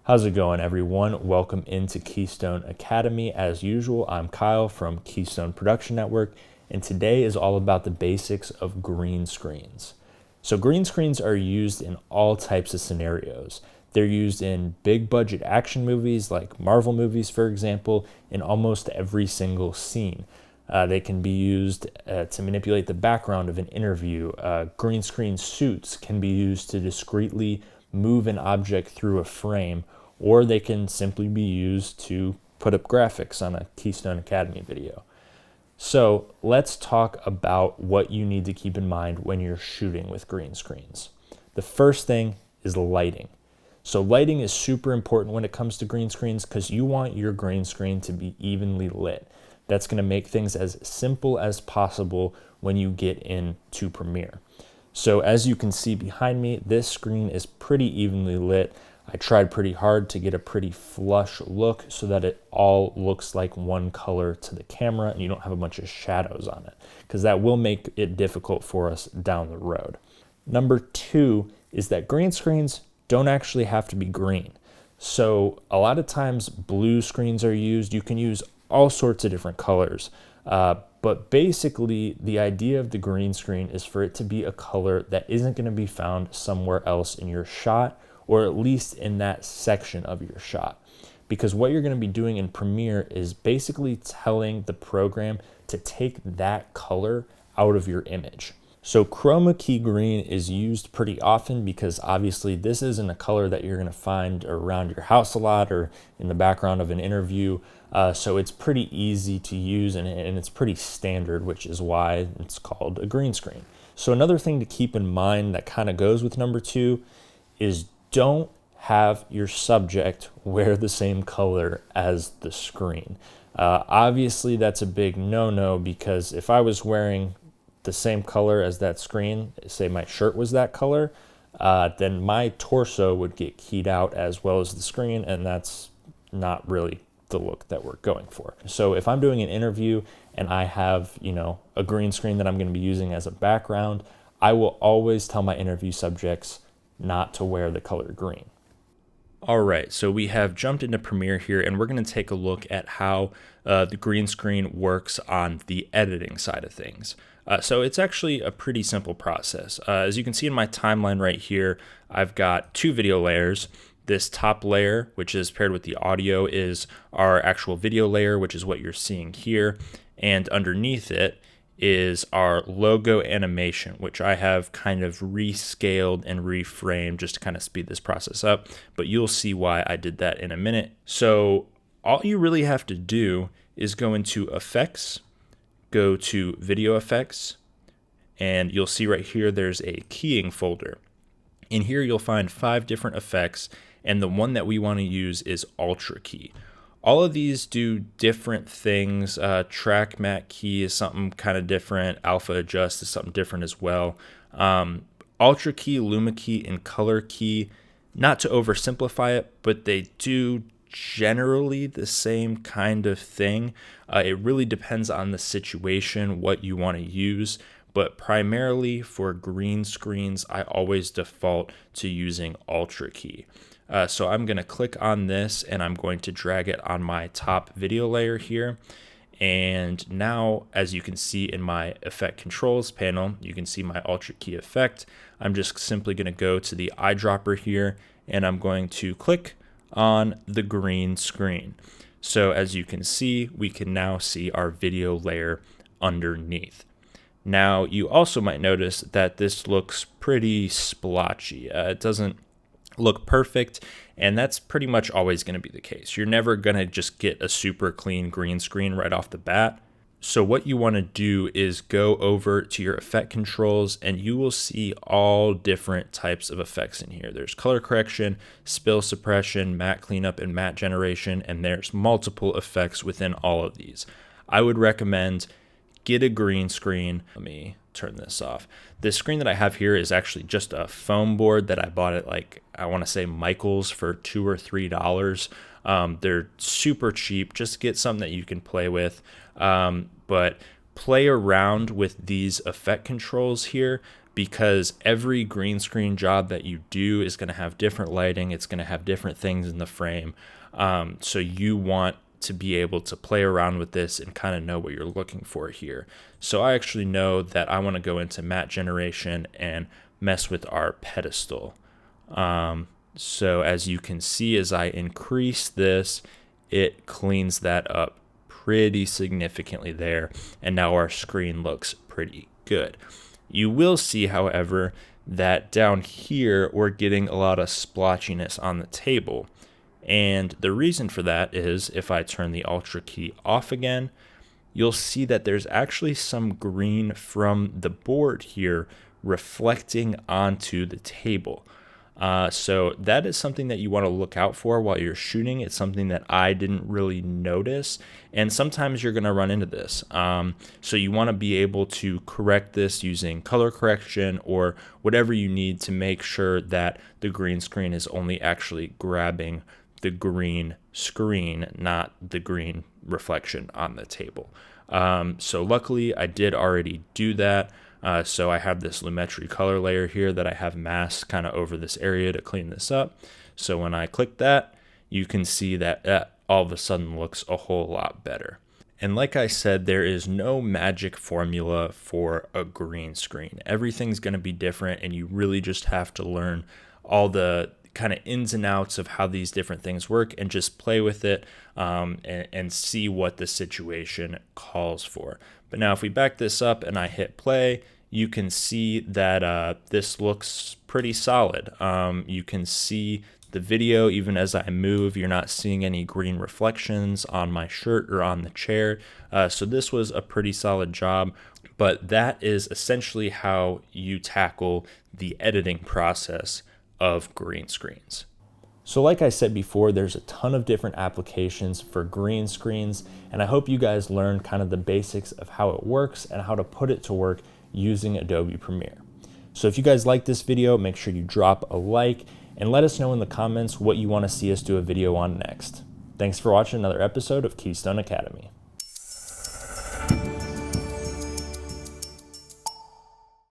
How's it going, everyone? Welcome into Keystone Academy. As usual, I'm Kyle from Keystone Production Network, and today is all about the basics of green screens. So green screens are used in all types of scenarios. They're used in big budget action movies like Marvel movies, for example, in almost every single scene. They can be used to manipulate the background of an interview. Green screen suits can be used to discreetly move an object through a frame, or they can simply be used to put up graphics on a Keystone Academy video. So let's talk about what you need to keep in mind when you're shooting with green screens. The first thing is lighting. So lighting is super important when it comes to green screens because you want your green screen to be evenly lit. That's going to make things as simple as possible when you get into Premiere. So as you can see behind me, this screen is pretty evenly lit. I tried pretty hard to get a pretty flush look so that it all looks like one color to the camera and you don't have a bunch of shadows on it, because that will make it difficult for us down the road. Number two is that green screens don't actually have to be green. So a lot of times blue screens are used. You can use all sorts of different colors. But basically, the idea of the green screen is for it to be a color that isn't going to be found somewhere else in your shot, or at least in that section of your shot. Because what you're going to be doing in Premiere is basically telling the program to take that color out of your image. So chroma key green is used pretty often because obviously this isn't a color that you're going to find around your house a lot or in the background of an interview. So it's pretty easy to use and it's pretty standard, which is why it's called a green screen. So another thing to keep in mind that kind of goes with number two is don't have your subject wear the same color as the screen. Obviously that's a big no-no, because if I was wearing the same color as that screen, say my shirt was that color, then my torso would get keyed out as well as the screen, and that's not really the look that we're going for. So if I'm doing an interview and I have, a green screen that I'm going to be using as a background, I will always tell my interview subjects not to wear the color green. All right, so we have jumped into Premiere here, and we're going to take a look at how the green screen works on the editing side of things. So it's actually a pretty simple process. As you can see in my timeline right here, I've got two video layers. This top layer, which is paired with the audio, is our actual video layer, which is what you're seeing here. And underneath it is our logo animation, which I have kind of rescaled and reframed just to kind of speed this process up, but you'll see why I did that in a minute. So all you really have to do is go into Effects, go to Video Effects, and you'll see right here there's a keying folder. In here you'll find 5 different effects, and the one that we want to use is Ultra Key. All of these do different things. Track Matte Key is something kind of different. Alpha Adjust is something different as well. Ultra Key, Luma Key, and Color Key, not to oversimplify it, but they do generally the same kind of thing. It really depends on the situation, what you want to use. But primarily for green screens, I always default to using Ultra Key. So I'm going to click on this and I'm going to drag it on my top video layer here. And now, as you can see in my effect controls panel, you can see my Ultra Key effect. I'm just simply going to go to the eyedropper here and I'm going to click on the green screen. So as you can see, we can now see our video layer underneath. Now, you also might notice that this looks pretty splotchy. It doesn't look perfect, and that's pretty much always going to be the case. You're never going to just get a super clean green screen right off the bat. So what you want to do is go over to your effect controls, and you will see all different types of effects in here. There's color correction, spill suppression, matte cleanup, and matte generation, and there's multiple effects within all of these. I would recommend get a green screen. Let me turn this off. This screen that I have here is actually just a foam board that I bought at I want to say Michael's for $2 or $3. They're super cheap. Just get something that you can play with. But play around with these effect controls here, because every green screen job that you do is going to have different lighting. It's going to have different things in the frame. So you want to be able to play around with this and kind of know what you're looking for here. So I actually know that I want to go into matte generation and mess with our pedestal. So as you can see, as I increase this, it cleans that up pretty significantly there. And now our screen looks pretty good. You will see, however, that down here, we're getting a lot of splotchiness on the table. And the reason for that is if I turn the Ultra key off again, you'll see that there's actually some green from the board here reflecting onto the table. So that is something that you want to look out for while you're shooting. It's something that I didn't really notice, and sometimes you're going to run into this. So you want to be able to correct this using color correction or whatever you need to make sure that the green screen is only actually grabbing the green screen, not the green reflection on the table. So luckily I did already do that. So I have this Lumetri color layer here that I have masked kind of over this area to clean this up. So when I click that, you can see that all of a sudden looks a whole lot better. And like I said, there is no magic formula for a green screen. Everything's going to be different, and you really just have to learn all the kind of ins and outs of how these different things work and just play with it and see what the situation calls for. But now if we back this up and I hit play, you can see that this looks pretty solid. You can see the video even as I move. You're not seeing any green reflections on my shirt or on the chair. So this was a pretty solid job. But that is essentially how you tackle the editing process of green screens. So like I said before, there's a ton of different applications for green screens, and I hope you guys learned kind of the basics of how it works and how to put it to work using Adobe Premiere. So if you guys like this video, make sure you drop a like and let us know in the comments what you want to see us do a video on next. Thanks for watching another episode of Keystone Academy.